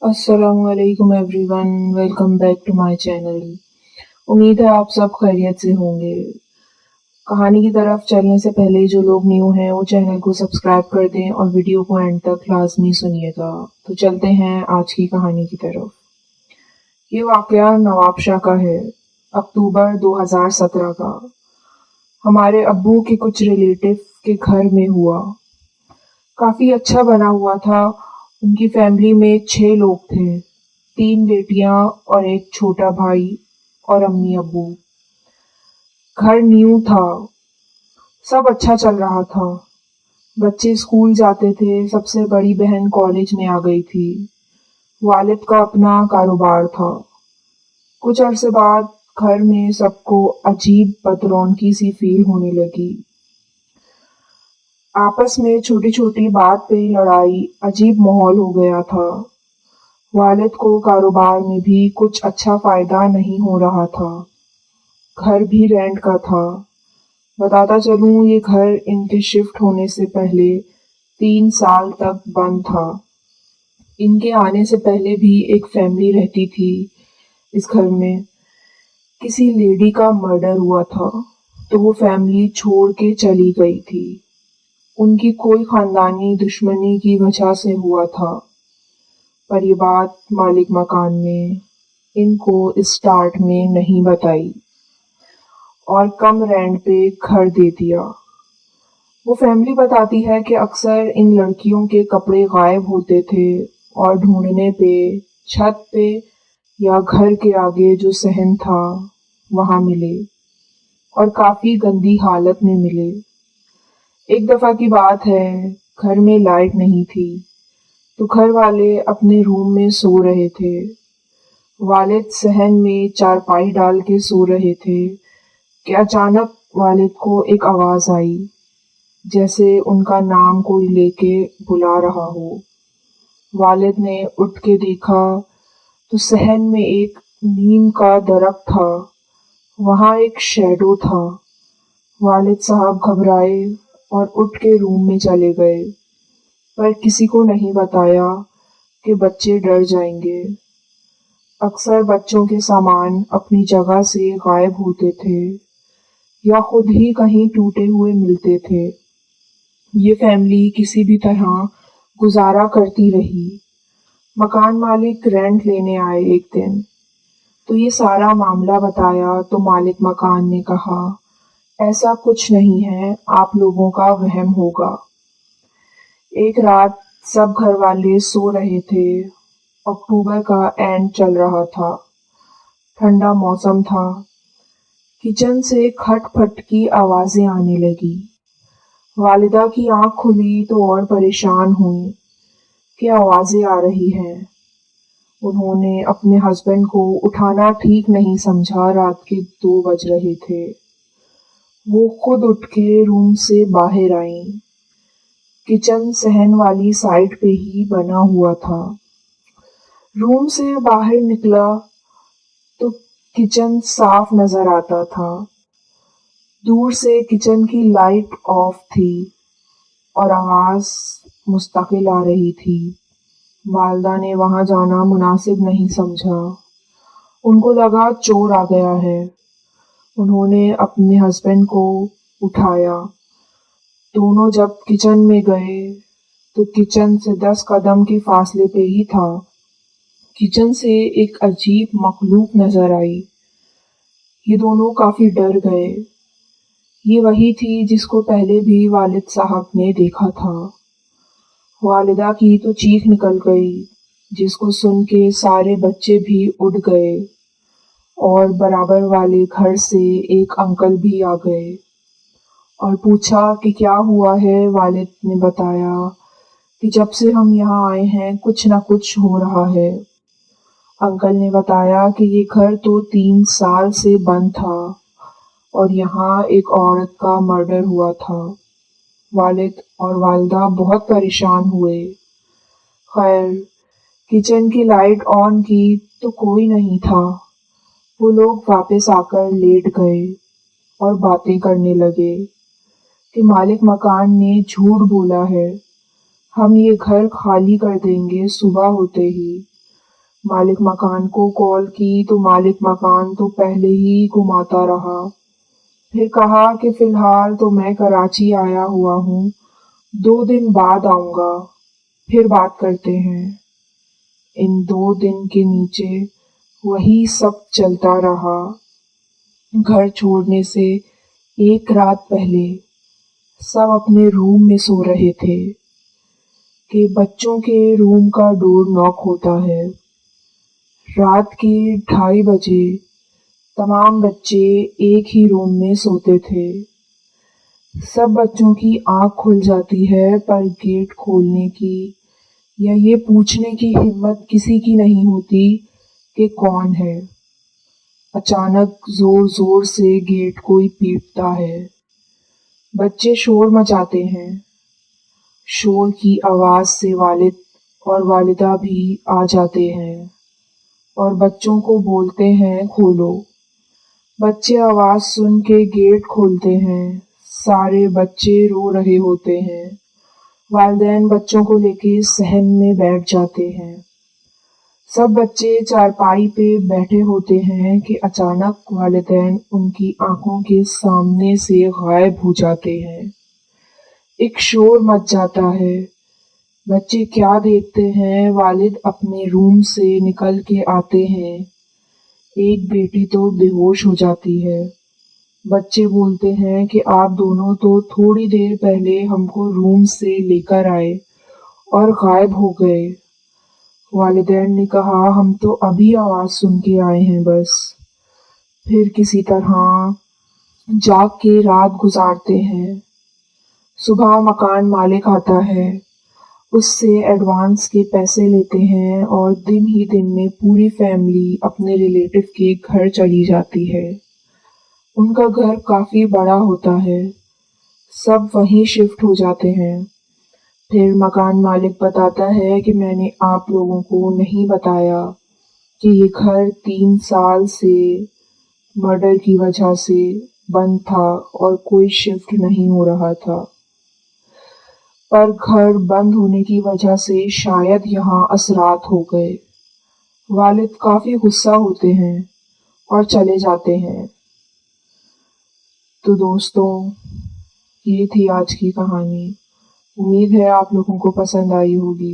अस्सलाम वालेकुम everyone, welcome back to my channel. उम्मीद है आप सब खैरियत से होंगे। कहानी की तरफ चलने से पहले जो लोग न्यू हैं वो चैनल को सब्सक्राइब कर दें और वीडियो को एंड तक लाजमी सुनिएगा। तो चलते हैं आज की कहानी की तरफ। ये वाकया नवाब शाह का है, अक्टूबर 2017 का। हमारे अब्बू के कुछ रिलेटिव के घर में हुआ। काफी अच्छा बना हुआ था। उनकी फैमिली में 6 लोग थे, 3 बेटियां और एक छोटा भाई और अम्मी अब्बू। घर न्यू था, सब अच्छा चल रहा था। बच्चे स्कूल जाते थे, सबसे बड़ी बहन कॉलेज में आ गई थी। वालिद का अपना कारोबार था। कुछ अरसे बाद घर में सबको अजीब बदरौनकी सी फील होने लगी। आपस में छोटी छोटी बात पे लड़ाई, अजीब माहौल हो गया था। वालिद को कारोबार में भी कुछ अच्छा फायदा नहीं हो रहा था। घर भी रेंट का था। बताता चलूं, ये घर इनके शिफ्ट होने से पहले 3 साल तक बंद था। इनके आने से पहले भी एक फैमिली रहती थी इस घर में। किसी लेडी का मर्डर हुआ था तो वो फैमिली छोड़ के चली गई थी। उनकी कोई खानदानी दुश्मनी की वजह से हुआ था। पर ये बात मालिक मकान ने इनको स्टार्ट में नहीं बताई और कम रेंट पे घर दे दिया। वो फैमिली बताती है कि अक्सर इन लड़कियों के कपड़े गायब होते थे और ढूंढने पे छत पे या घर के आगे जो सहन था वहां मिले और काफी गंदी हालत में मिले। एक दफा की बात है, घर में लाइट नहीं थी तो घर वाले अपने रूम में सो रहे थे। वालिद सहन में चारपाई डाल के सो रहे थे कि अचानक वालिद को एक आवाज आई, जैसे उनका नाम कोई लेके बुला रहा हो। वालिद ने उठ के देखा तो सहन में एक नीम का दरख्त था, वहां एक शैडो था। वालिद साहब घबराए और उठ के रूम में चले गए, पर किसी को नहीं बताया कि बच्चे डर जाएंगे। अक्सर बच्चों के सामान अपनी जगह से गायब होते थे या खुद ही कहीं टूटे हुए मिलते थे। ये फैमिली किसी भी तरह गुजारा करती रही। मकान मालिक रेंट लेने आए एक दिन, तो ये सारा मामला बताया तो मालिक मकान ने कहा, ऐसा कुछ नहीं है, आप लोगों का वहम होगा। एक रात सब घर वाले सो रहे थे। अक्टूबर का एंड चल रहा था, ठंडा मौसम था। किचन से खटपट की आवाजें आने लगी। वालिदा की आंख खुली तो और परेशान हुई कि आवाजें आ रही हैं। उन्होंने अपने हस्बैंड को उठाना ठीक नहीं समझा। रात के 2 बज रहे थे। वो खुद उठ के रूम से बाहर आईं। किचन सहन वाली साइड पे ही बना हुआ था। रूम से बाहर निकला तो किचन साफ नजर आता था। दूर से किचन की लाइट ऑफ थी और आवाज मुस्तकिल आ रही थी। वालिदा ने वहां जाना मुनासिब नहीं समझा। उनको लगा चोर आ गया है। उन्होंने अपने हस्बैंड को उठाया। दोनों जब किचन में गए तो किचन से 10 कदम के फासले पे ही था। किचन से एक अजीब मखलूक नजर आई। ये दोनों काफी डर गए। ये वही थी जिसको पहले भी वालिद साहब ने देखा था। वालिदा की तो चीख निकल गई, जिसको सुन के सारे बच्चे भी उठ गए और बराबर वाले घर से एक अंकल भी आ गए और पूछा कि क्या हुआ है। वालिद ने बताया कि जब से हम यहाँ आए हैं कुछ ना कुछ हो रहा है। अंकल ने बताया कि ये घर तो 3 साल से बंद था और यहाँ एक औरत का मर्डर हुआ था। वालिद और वालिदा बहुत परेशान हुए। खैर, किचन की लाइट ऑन की तो कोई नहीं था। वो लोग वापस आकर लेट गए और बातें करने लगे कि मालिक मकान ने झूठ बोला है, हम ये घर खाली कर देंगे सुबह होते ही। मालिक मकान को कॉल की तो मालिक मकान तो पहले ही घुमाता रहा। फिर कहा कि फिलहाल तो मैं कराची आया हुआ हूँ, 2 दिन बाद आऊँगा, फिर बात करते हैं। इन 2 दिन के नीचे वही सब चलता रहा। घर छोड़ने से एक रात पहले सब अपने रूम में सो रहे थे कि बच्चों के रूम का डोर नॉक होता है। रात के 2:30 बजे तमाम बच्चे एक ही रूम में सोते थे। सब बच्चों की आंख खुल जाती है, पर गेट खोलने की या ये पूछने की हिम्मत किसी की नहीं होती कि कौन है। अचानक जोर जोर से गेट कोई पीटता है। बच्चे शोर मचाते हैं। शोर की आवाज से वालिद और वालिदा भी आ जाते हैं और बच्चों को बोलते हैं खोलो। बच्चे आवाज सुन के गेट खोलते हैं। सारे बच्चे रो रहे होते हैं। वालिदैन बच्चों को लेके सहन में बैठ जाते हैं। सब बच्चे चारपाई पे बैठे होते हैं कि अचानक वालिदैन उनकी आंखों के सामने से गायब हो जाते हैं। एक शोर मच जाता है। बच्चे क्या देखते हैं, वालिद अपने रूम से निकल के आते हैं। एक बेटी तो बेहोश हो जाती है। बच्चे बोलते हैं कि आप दोनों तो थोड़ी देर पहले हमको रूम से लेकर आए और गायब हो गए। वालिदैन ने कहा हम तो अभी आवाज सुन के आए हैं बस। फिर किसी तरह जाग के रात गुजारते हैं। सुबह मकान मालिक आता है, उससे एडवांस के पैसे लेते हैं और दिन ही दिन में पूरी फैमिली अपने रिलेटिव के घर चली जाती है। उनका घर काफी बड़ा होता है। सब वहीं शिफ्ट हो जाते हैं। फिर मकान मालिक बताता है कि मैंने आप लोगों को नहीं बताया कि ये घर 3 साल से मर्डर की वजह से बंद था और कोई शिफ्ट नहीं हो रहा था। पर घर बंद होने की वजह से शायद यहाँ असरात हो गए। वालिद काफी गुस्सा होते हैं और चले जाते हैं। तो दोस्तों, ये थी आज की कहानी। उम्मीद है आप लोगों को पसंद आई होगी।